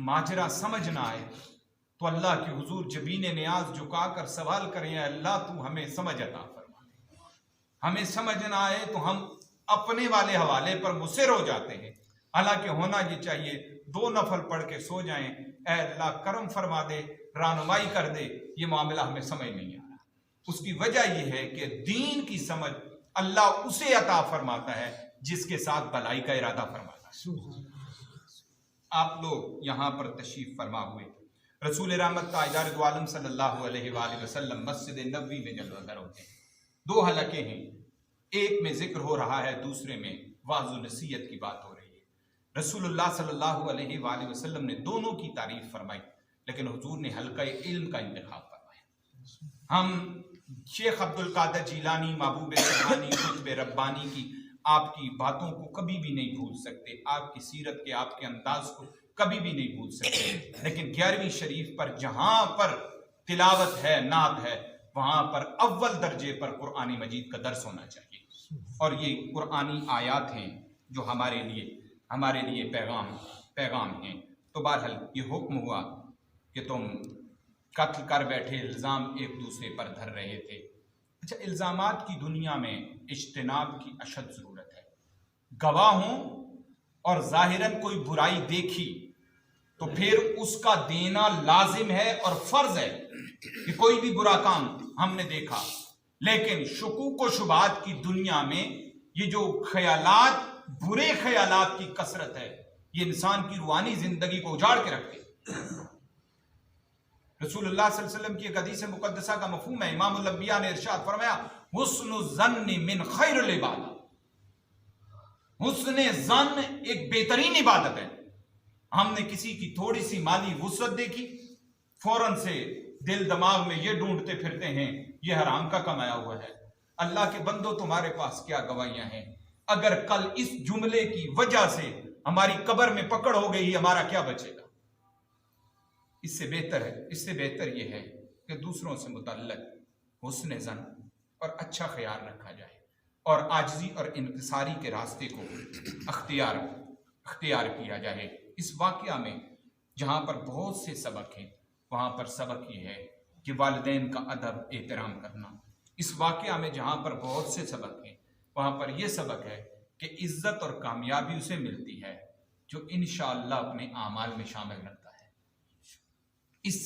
माजरा समझ ना आए तो अल्लाह के हुजूर जबीन नियाज झुकाकर सवाल करें, अल्लाह तू हमें समझ अता फरमा दे। हमें समझ ना आए तो हम अपने वाले हवाले पर मुसिर हो जाते हैं। हालांकि होना ये चाहिए 2 नफल पढ़ के सो जाएं, ऐ अल्लाह करम फरमा दे, रहनुमाई कर दे, ये मामला हमें समझ नहीं आ रहा। उसकी वजह यह है कि दीन की समझ अल्लाह उसे अता फरमाता है जिसके साथ भलाई का इरादा फरमाता है। आप लोग यहाँ पर तशरीफ फरमा हुए, रसूल रहमत ताजदार दो आलम सल्लल्लाहु अलैहि वसल्लम मस्जिद नबवी में जलवागर होते हैं। 2 हलके हैं, एक में जिक्र हो रहा है, दूसरे में वाज़ नसीहत की बात हो रही है। रसूलुल्लाह सल्लल्लाहु अलैहि वसल्लम ने दोनों की तारीफ फरमाई, लेकिन हुजूर ने हल्का इल्म का इंतखाब फरमाया। हम शेख अब्दुल कादिर जीलानी, महबूब सुब्हानी, कुतुब रब्बानी की आपकी बातों को कभी भी नहीं भूल सकते, आपकी सीरत के, आपके अंदाज को कभी भी नहीं भूल सकते। लेकिन 11वीं शरीफ पर जहां पर तिलावत है, नात है, वहां पर अव्वल दर्जे पर कुरानी मजीद का दर्स होना चाहिए। और ये कुरानी आयात हैं जो हमारे लिए पैगाम हैं। तो बहरहाल ये हुक्म हुआ कि तुम कत्ल कर बैठे, इल्ज़ाम एक दूसरे पर धर रहे थे। अच्छा, इल्ज़ामात की दुनिया में इज्तिनाब की अशद ज़रूरत है। गवाह हों और ज़ाहिरन कोई बुराई देखी तो फिर उसका देना लाजिम है और फ़र्ज है कि कोई भी बुरा काम हमने देखा। लेकिन शुकूक व शुबात की दुनिया में ये जो ख्यालात, बुरे ख्यालात की कसरत है, ये इंसान की रूहानी जिंदगी को उजाड़ के रखते। रसूलुल्लाह सल्लल्लाहु अलैहि वसल्लम की एक हदीस मुकद्दसा का मफहूम है, इमामुल अंबिया ने इरशाद फरमाया, हुस्नु ज़न्नि मिन खैरिल इबादत। हुस्ने ज़न्न एक बेहतरीन इबादत है। हमने किसी की थोड़ी सी माली वुसअत देखी, फौरन से दिल दिमाग में ये ढूंढते फिरते हैं ये हराम का कमाया हुआ है। अल्लाह के बंदो, तुम्हारे पास क्या गवाहियां हैं? अगर कल इस जुमले की वजह से हमारी कब्र में पकड़ हो गई, हमारा क्या बचेगा? इससे बेहतर यह है कि दूसरों से मुतल्लक हुस्न ज़न और अच्छा ख्याल रखा जाए और आजिज़ी और इनकिसारी के रास्ते को अख्तियार किया जाए। इस वाक़या में जहाँ पर बहुत से सबक हैं, वहाँ पर सबक ये है कि वालिदैन का अदब एहतराम करना। इस वाक़या में जहाँ पर बहुत से सबक हैं, वहाँ पर यह सबक है कि इज़्ज़त और कामयाबी उसे मिलती है जो इंशाअल्लाह अपने आमाल में शामिल रखता है। इस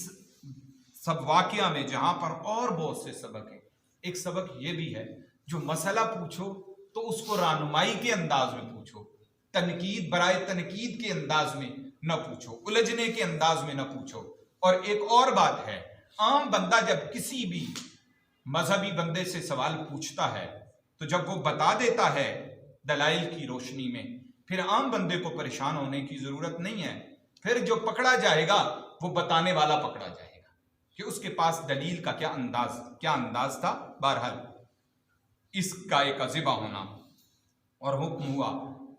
सब वाक़या में जहाँ पर और बहुत से सबक हैं, एक सबक ये भी है, जो मसला पूछो तो उसको रानुमाई के अंदाज में पूछो, तनकीद बराए तनकीद के अंदाज में न पूछो, उलझने के अंदाज में न पूछो। और एक और बात है, आम बंदा जब किसी भी मजहबी बंदे से सवाल पूछता है तो जब वो बता देता है दलाइल की रोशनी में, फिर आम बंदे को परेशान होने की जरूरत नहीं है। फिर जो पकड़ा जाएगा वो बताने वाला पकड़ा जाएगा कि उसके पास दलील का क्या अंदाज था। बहरहाल इस गाय का ज़िबा होना और हुक्म हुआ,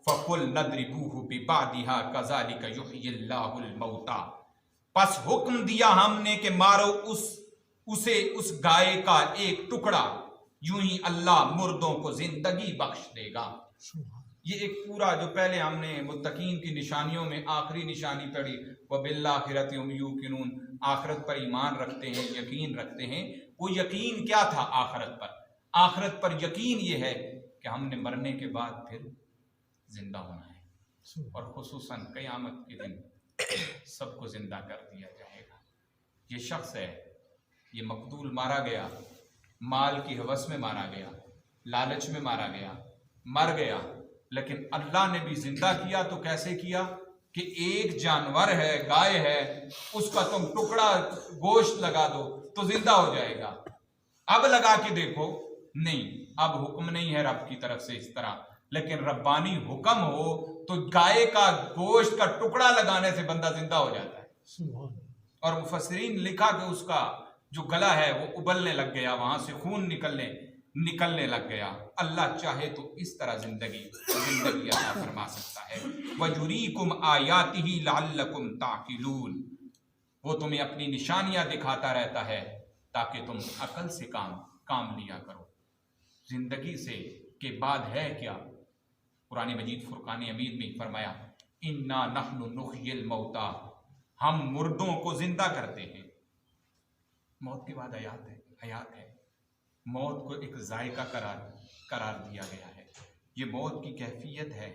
फ़कुल नद्रिबूहु बिबादिहा कज़ालिका युह्यिल्लाहुल मौता। बस हुक्म दिया हमने कि मारो उस गाय का एक टुकड़ा, यूं ही अल्लाह मुर्दों को जिंदगी बख्श देगा। ये एक पूरा जो पहले हमने मुत्तकीन की निशानियों में आखिरी निशानी पढ़ी, व बिल्लाखिरति हुम यूकिनून, आखिरत पर ईमान रखते हैं, यकीन रखते हैं। वो यकीन क्या था आखिरत पर? आखिरत पर यकीन ये है कि हमने मरने के बाद फिर जिंदा होना है और खुसूसन क़यामत के दिन सबको जिंदा कर दिया जाएगा। ये शख्स है, ये मकतूल मारा गया, माल की हवस में मारा गया, लालच में मारा गया, मर गया, लेकिन अल्लाह ने भी जिंदा किया। तो कैसे किया कि एक जानवर है, गाय है, उसका तुम टुकड़ा गोश्त लगा दो तो जिंदा हो जाएगा। अब लगा के देखो, नहीं, अब हुक्म नहीं है रब की तरफ से इस तरह, लेकिन रब्बानी हुक्म हो तो गाय का गोश्त का टुकड़ा लगाने से बंदा जिंदा हो जाता है। और मुफस्सिरीन लिखा कि उसका जो गला है वो उबलने लग गया, वहां से खून निकलने लग गया। अल्लाह चाहे तो इस तरह जिंदगी अता फरमा सकता है। वयुरीकुम आयातिही लअल्लकुम ताक़िलून, वो तुम्हें अपनी निशानियां दिखाता रहता है ताकि तुम अकल से काम लिया करो। जिंदगी से के बाद है क्या? कुरान मजीद फुरकान हमीद में फरमाया, इन्ना नहनु नुह्यिल मौता, हम मुर्दों को जिंदा करते हैं। मौत के बाद हयात है। मौत को एक जायका करार दिया गया है। ये मौत की कैफियत है,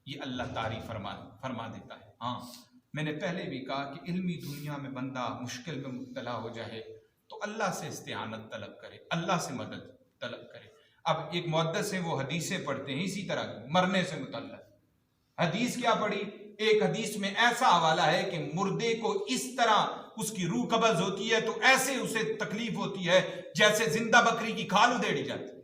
ये अल्लाह तारी फरमा देता है। हाँ, मैंने पहले भी कहा कि इल्मी दुनिया में बंदा मुश्किल में मुब्तला हो जाए तो अल्लाह से इस्तिआनत तलब करे, अल्लाह से मदद तलब करे। अब एक मुहद्दिस है, वो हदीसें पढ़ते हैं इसी तरह मरने से मुतल्लिक़। हदीस क्या पढ़ी? एक हदीस में ऐसा हवाला है कि मुर्दे को इस तरह उसकी रूह कब्ज़ होती है तो ऐसे उसे तकलीफ होती है जैसे जिंदा बकरी की खाल उधेड़ी जाती है,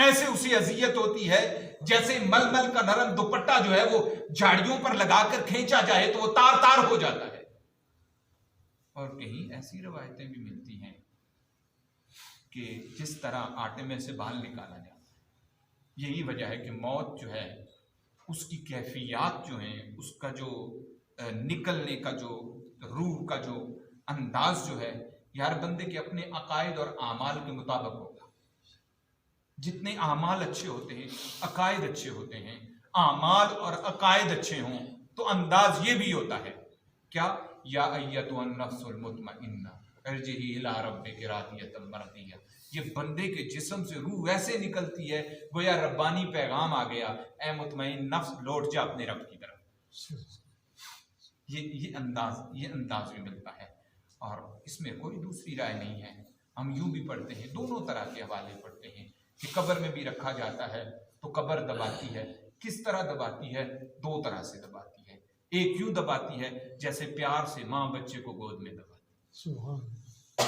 ऐसे उसे अजियत होती है जैसे मलमल का नरम दुपट्टा जो है वो झाड़ियों पर लगाकर खींचा जाए तो वो तार तार हो जाता है। और कहीं ऐसी रवायतें भी मिलती हैं कि जिस तरह आटे में से बाल निकाला जाता है, यही वजह है कि मौत जो है उसकी कैफियत जो हैं, उसका जो निकलने का जो रूह का जो अंदाज जो है, यार बंदे के अपने अकायद और आमाल के मुताबिक होगा। जितने आमाल अच्छे होते हैं, अकायद अच्छे होते हैं, आमाल और अकायद अच्छे हों तो अंदाज ये भी होता है क्या, या अय्यतुन नफ्सुल मुतमइन्ना अर्जिई इला रब्बिकी रादियतम मर्दिया। ये बंदे के जिस्म से रूह ऐसे निकलती है गोया रब्बानी पैगाम आ गया, ए मुतमईन नफ्स लौट जा अपने रब की तरफ। ये अंदाज भी मिलता है और इसमें कोई दूसरी राय नहीं है। हम यूं भी पढ़ते हैं, दोनों तरह के हवाले पढ़ते हैं कि कब्र में भी रखा जाता है तो कब्र दबाती है। किस तरह दबाती है? दो तरह से दबाती है। एक यूं दबाती है जैसे प्यार से माँ बच्चे को गोद में दबाती।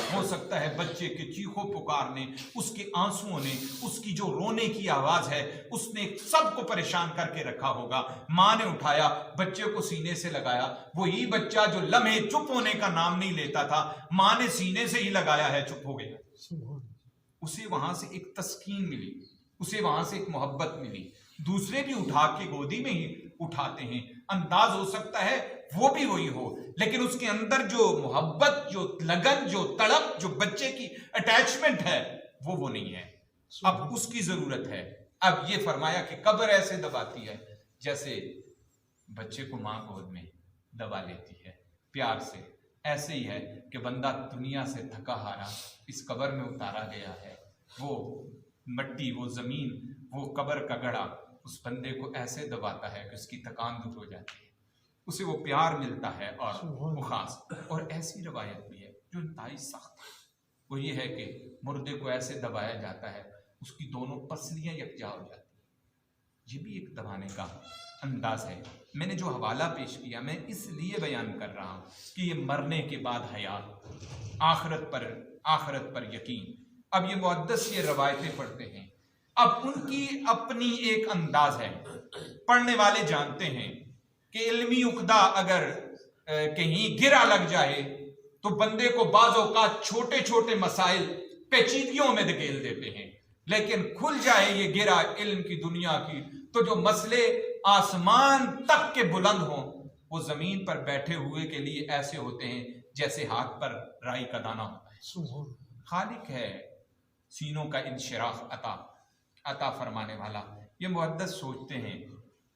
हो सकता है बच्चे के चीखों पुकार ने, उसके आंसुओं ने, उसकी जो रोने की आवाज है, उसने सबको परेशान करके रखा होगा। माँ ने उठाया, बच्चे को सीने से लगाया, वही बच्चा जो लम्हे चुप होने का नाम नहीं लेता था, माँ ने सीने से ही लगाया है, चुप हो गया। उसे वहां से एक तस्कीन मिली, उसे वहां से एक मोहब्बत मिली। दूसरे भी उठा के गोदी में ही उठाते हैं, अंदाज हो सकता है वो भी वही हो, लेकिन उसके अंदर जो मोहब्बत, जो लगन, जो तड़प, जो बच्चे की अटैचमेंट है वो नहीं है। अब उसकी जरूरत है। अब ये फरमाया कि कब्र ऐसे दबाती है जैसे बच्चे को मां गोद में दबा लेती है प्यार से। ऐसे ही है कि बंदा दुनिया से थका हारा इस कब्र में उतारा गया है, वो मट्टी, वो जमीन, वो कब्र का गड़ा उस बंदे को ऐसे दबाता है कि उसकी थकान दूर हो जाती है, उसे वो प्यार मिलता है और वो खास। और ऐसी रवायत भी है जो इंतहाई सख्त है, वो ये है कि मुर्दे को ऐसे दबाया जाता है उसकी दोनों पसलियां यकजा हो जाती है। ये भी एक दबाने का अंदाज है। मैंने जो हवाला पेश किया मैं इसलिए बयान कर रहा हूँ कि ये मरने के बाद हयात, आखिरत पर यकीन। अब ये मुक़द्दस ये रवायतें पढ़ते हैं, अब उनकी अपनी एक अंदाज है। पढ़ने वाले जानते हैं कि इल्मी उकदा अगर कहीं गिरा लग जाए तो बंदे को बाज़ औक़ात छोटे छोटे मसाइल पेचीदगियों में धकेल देते हैं, लेकिन खुल जाए ये गिरा इल्म की दुनिया की तो जो मसले आसमान तक के बुलंद हों वो जमीन पर बैठे हुए के लिए ऐसे होते हैं जैसे हाथ पर राई का दाना होता है। खालिक है सीनों का इंशिराह अता फरमाने वाला। ये मुक़द्दस सोचते हैं,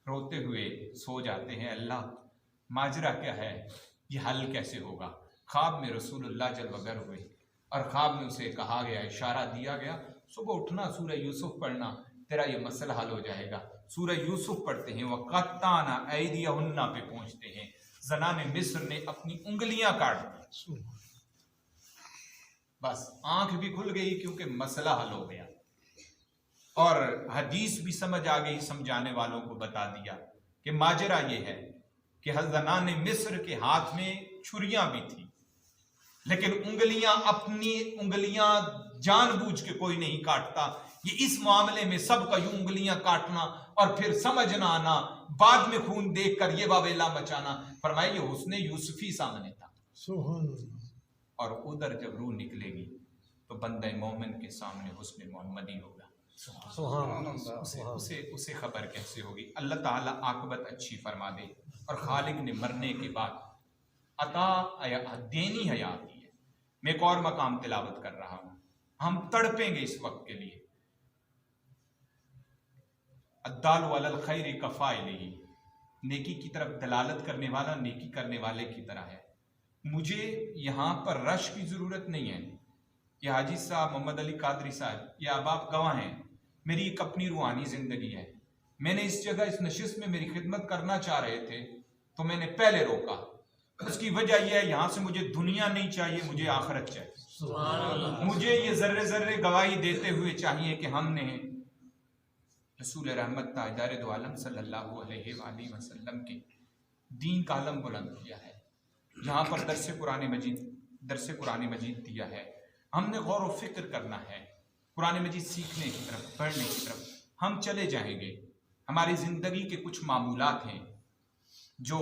रोते हुए सो जाते हैं, अल्लाह माजरा क्या है, ये हल कैसे होगा। ख्वाब में रसूलुल्लाह जलवगर हुए और ख्वाब में उसे कहा गया, इशारा दिया गया, सुबह उठना सूरह यूसुफ पढ़ना, तेरा ये मसला हल हो जाएगा। सूरह यूसुफ पढ़ते हैं, वक़त्ताना ऐदियहुन्ना पे पहुंचते हैं, ज़नाने मिस्र ने अपनी उंगलियां काट दी, बस आंख भी खुल गई क्योंकि मसला हल हो गया। और हदीस भी समझ आ गई, समझाने वालों को बता दिया कि माजरा ये है कि ज़नाने मिस्र के हाथ में छुरियां भी थी, लेकिन अपनी उंगलियां जानबूझ के कोई नहीं काटता। ये इस मामले में सबका यूं उंगलियां काटना और फिर समझ ना आना, बाद में खून देखकर ये वावेला मचाना। फरमाइए हुस्ने यूसुफी सामने था, और उधर जब रूह निकलेगी तो बंदे मोमिन के सामने हुस्ने मोहम्मदी होगा। उसे खबर कैसे होगी। अल्लाह ताला आकबत अच्छी फरमा दे। और खालिक ने मरने के बाद देनी हयाती है। मैं एक और मकाम तिलावत कर रहा हूं, हम तड़पेंगे इस वक्त के लिए। अद्दाल अलल खैरि कफ़ाइलिही, नेकी की तरफ दलालत करने वाला नेकी करने वाले की तरह है। मुझे यहाँ पर रश की जरूरत नहीं है। ये हाजी साहब, मोहम्मद अली कादरी साहब, ये आप गवाह हैं, मेरी एक अपनी रूहानी जिंदगी है। मैंने इस जगह इस नशिस्त में मेरी खिदमत करना चाह रहे थे तो मैंने पहले रोका। उसकी वजह यह है, यहाँ से मुझे दुनिया नहीं चाहिए, मुझे आखिरत चाहिए। मुझे ये जर्रे जर्रे गवाही देते हुए चाहिए कि हमने रसूल रहमत ताजदार दो आलम सल्लल्लाहु अलैहि वसल्लम के दीन का आलम बुलंद किया है। यहाँ पर दर्स कुरान मजीद दिया है। हमने गौर व फिक्र करना है, कुरान मजीद सीखने की तरफ, पढ़ने की तरफ हम चले जाएंगे। हमारी ज़िंदगी के कुछ मामूलात हैं जो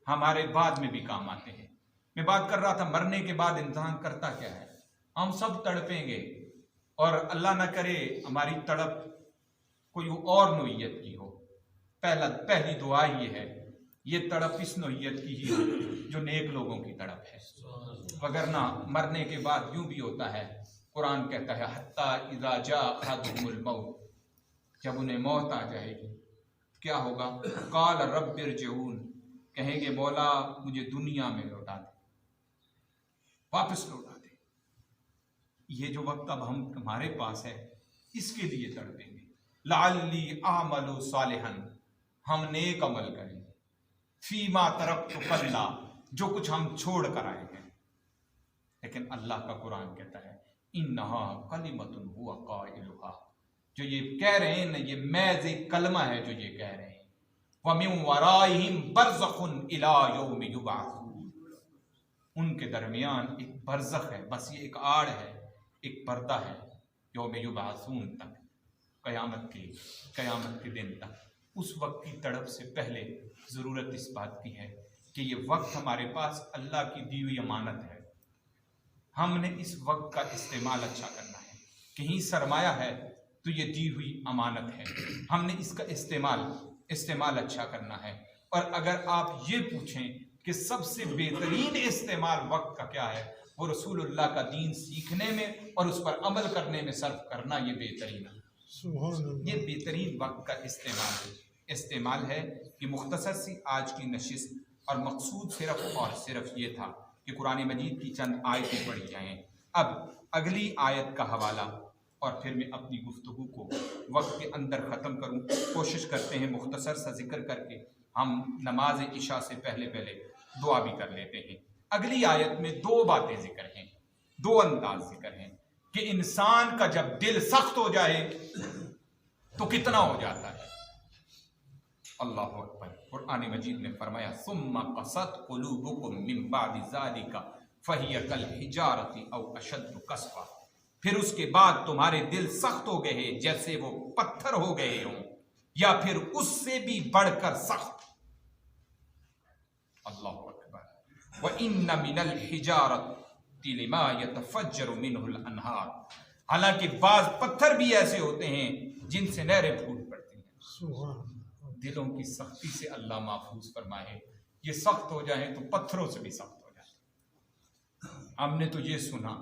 हमारे बाद में भी काम आते हैं। मैं बात कर रहा था मरने के बाद इंसान करता क्या है। हम सब तड़पेंगे और अल्लाह ना करे हमारी तड़प कोई और नोयत की हो। पहली दुआ ये है, ये तड़प इस नोयत की ही हो जो नेक लोगों की तड़प है, वगरना मरने के बाद यूं भी होता है। कुरान कहता है हत्ता इज़ा जा अहदुहुमुल मौत, जब उन्हें मौत आ जाएगी क्या होगा? काल रब्बिरजिऊन, कहेंगे मौला मुझे दुनिया में लौटा दे, वापस लौटा दे। ये जो वक्त अब हमारे पास है इसके लिए तड़पेंगे। लाली आमलु सालिहन, हम नेक अमल करेंगे। फीमा तरक्तु कल्ला, जो कुछ हम छोड़ कर आए हैं। लेकिन अल्लाह का कुरान कहता है इन्नहा कलिमतुन हुवा काइलुहा, जो ये कह रहे हैं ना, ये महज एक कलमा है जो ये कह रहे हैं। व मिन वराइहिम बरज़खुन इला यौमि युबअसून, उनके दरमियान एक बरज़ख है, बस ये एक आड़ है, एक पर्दा है, यौमि युबअसून तक, कयामत के दिन तक। उस वक्त की तड़प से पहले ज़रूरत इस बात की है कि ये वक्त हमारे पास अल्लाह की दी हुई अमानत है। हमने इस वक्त का इस्तेमाल अच्छा करना है। कहीं सरमाया है तो ये दी हुई अमानत है, हमने इसका इस्तेमाल अच्छा करना है। और अगर आप ये पूछें कि सबसे बेहतरीन इस्तेमाल वक्त का क्या है, वो रसूलुल्लाह का दीन सीखने में और उस पर अमल करने में सर्फ करना, ये बेहतरीन है। ये बेहतरीन वक्त का इस्तेमाल है कि मुख्तसर सी आज की नशिस्त और मकसूद सिर्फ और सिर्फ ये था कि कुरान मजीद की चंद आयतें पढ़ी जाएं। अब अगली आयत का हवाला और फिर मैं अपनी गुफ्तगू को वक्त के अंदर ख़त्म करूं। कोशिश करते हैं मुख्तसर सा जिक्र करके हम नमाज इशा से पहले दुआ भी कर लेते हैं। अगली आयत में दो बातें जिक्र हैं, दो अंदाज जिक्र हैं कि इंसान का जब दिल सख्त हो जाए तो कितना हो जाता है। अल्लाहु अकबर। कुरान मजीद ने फरमाया सुम्मा क़सत क़ुलूबुकुम मिन बादि ज़ालिका फ़हिय कल हिजारति औ अशद्दु क़स्वा, फिर उसके बाद तुम्हारे दिल सख्त हो गए हैं जैसे वो पत्थर हो गए हों या फिर उससे भी बढ़कर सख्त। अल्लाहु अकबर। व इन्ना मिनल हिजारति लिमा यतफज्जरु मिनहुल अनहार, हालांकि बाज पत्थर भी ऐसे होते हैं जिनसे नहरें फूट पड़ती हैं। दिलों की सख्ती से अल्लाह महफूज फरमाए, ये सख्त हो जाए तो पत्थरों से भी सख्त हो जाए। हमने तो ये सुना,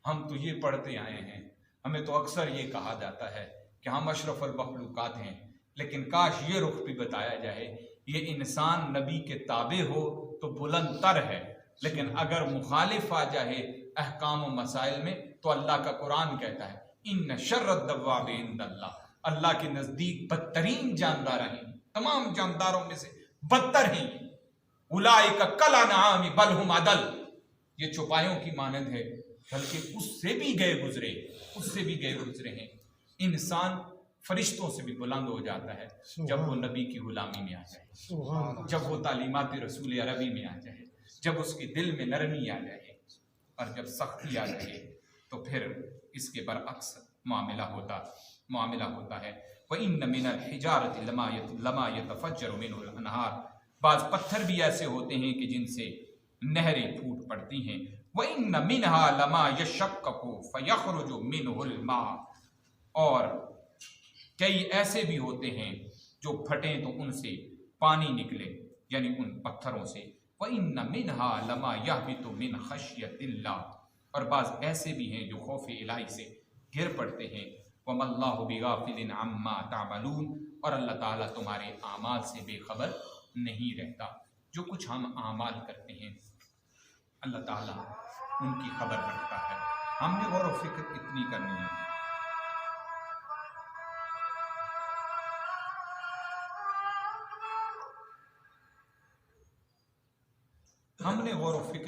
हम तो ये पढ़ते आए हैं, हमें तो अक्सर ये कहा जाता है कि हम अशरफुल मखलूकात हैं, लेकिन काश ये रुख भी बताया जाए ये इंसान नबी के ताबे हो तो बुलंद तर है, लेकिन अगर मुखालिफ आ जाए अहकाम व मसाइल में तो अल्लाह का कुरान कहता है इन्न शर्रद दव्वाबे इंदल्लाह, अल्लाह के नजदीक बदतरीन जानदार हैं, तमाम जानदारों में से बदतर हैं। उलाइका कल अनआम बल हुम अदल, ये चौपायों की मानंद है, बल्कि उससे भी गए गुजरे हैं। इंसान फरिश्तों से भी बुलंद हो जाता है जब वो नबी की गुलामी में आ जाए, जब वो तालीमात रसूल अरबी में आ जाए, जब उसके दिल में नरमी आ जाए, और जब सख्ती आ जाए तो फिर इसके बरअक्स मामला होता है। व इन्न मिनल हिजारति लमा यतफज्जरु मिनहुल अनहार, बाज पत्थर भी ऐसे होते हैं कि जिनसे नहरें फूट पड़ती हैं। व इन्न मिनहा लमा यशक्ककु फयखरुजु मिनहुल मा, और कई ऐसे भी होते हैं जो फटें तो उनसे पानी निकले, यानी उन पत्थरों से। व इन्न मिनहा लमा यहबितु मिन खश्यतिल्लाह, और बाज ऐसे भी हैं जो खौफ इलाही से गिर पड़ते हैं। वमल्लाहु बिगाफिलिन अम्मा तामलून, और अल्लाह ताला तुम्हारे आमाल से बेखबर नहीं रहता। जो कुछ हम आमाल करते हैं अल्लाह ताला उनकी खबर रखता है। हमने गौर व फिक्र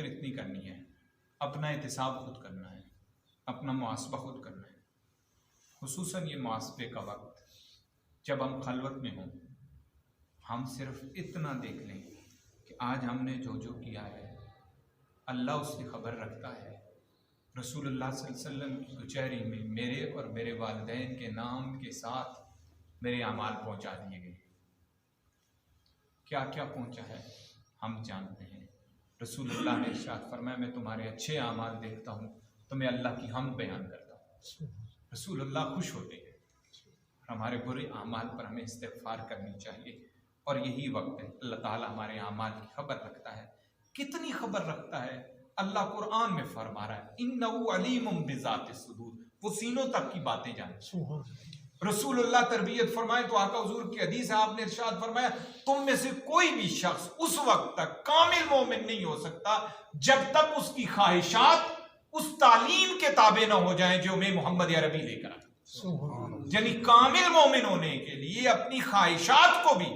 इतनी करनी है, अपना एहतिसाब खुद करना है, अपना मुहासबा खुद करना है। खुसूसन ये मुहासबे का वक्त जब हम खलवत में हों, हम सिर्फ इतना देख लें कि आज हमने जो किया है अल्लाह उसकी खबर रखता है। रसूलुल्लाह सल्लल्लाहु अलैहि वसल्लम की कचहरी में मेरे और मेरे वालिदैन के नाम के साथ मेरे अमाल पहुंचा दिए गए। क्या क्या पहुंचा है हम जानते हैं। रसूलुल्लाह ने इरशाद फरमाया मैं तुम्हारे अच्छे अमाल देखता हूँ तो मैं अल्लाह की हमद बयान करता हूँ। रसूलुल्लाह खुश होते हैं, और हमारे बुरे अमाल पर हमें इस्तिग़फ़ार करनी चाहिए। और यही वक्त है, अल्लाह ताला हमारे अमाल की खबर रखता है। कितनी खबर रखता है? अल्लाह कुरान में फरमा रहा है, इन्नहु अलीमुम बिज़ातिस सुदूर, वो सीनों तक की बातें जानता है। रसूलुल्लाह तरबियत फरमाए तो आका हुजूर की हदीस है, आपने इरशाद फरमाया, तुम में से कोई भी शख्स उस वक्त तक कामिल मोमिन नहीं हो सकता जब तक उसकी ख्वाहिशात उस तालीम के ताबे ना हो जाएं जो मैं मोहम्मद अरबी लेकर आया। यानी कामिल मोमिन होने के लिए अपनी ख्वाहिशात को भी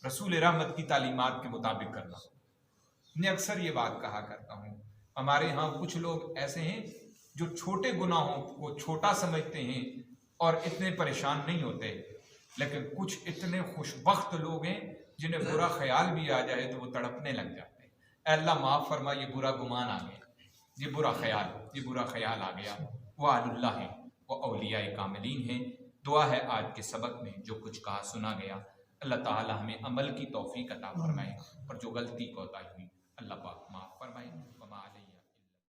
रसूल रहमत की तालीमात के मुताबिक करना। मैं अक्सर ये बात कहा करता हूँ, हमारे यहाँ कुछ लोग ऐसे हैं जो छोटे गुनाहों को छोटा समझते हैं और इतने परेशान नहीं होते, लेकिन कुछ इतने खुशबख्त लोग हैं जिन्हें बुरा ख्याल भी आ जाए तो वो तड़पने लग जाते हैं। अल्लाह माफ़ फरमा, ये बुरा गुमान आ गया, ये बुरा ख्याल आ गया। वो आलुल्लाह है, वो औलिया कामिलीन हैं। दुआ है आज के सबक में जो कुछ कहा सुना गया, अल्लाह ताला हमें अमल की तौफीक अता फरमाए और जो गलती कोताही हुई अल्लाह पाक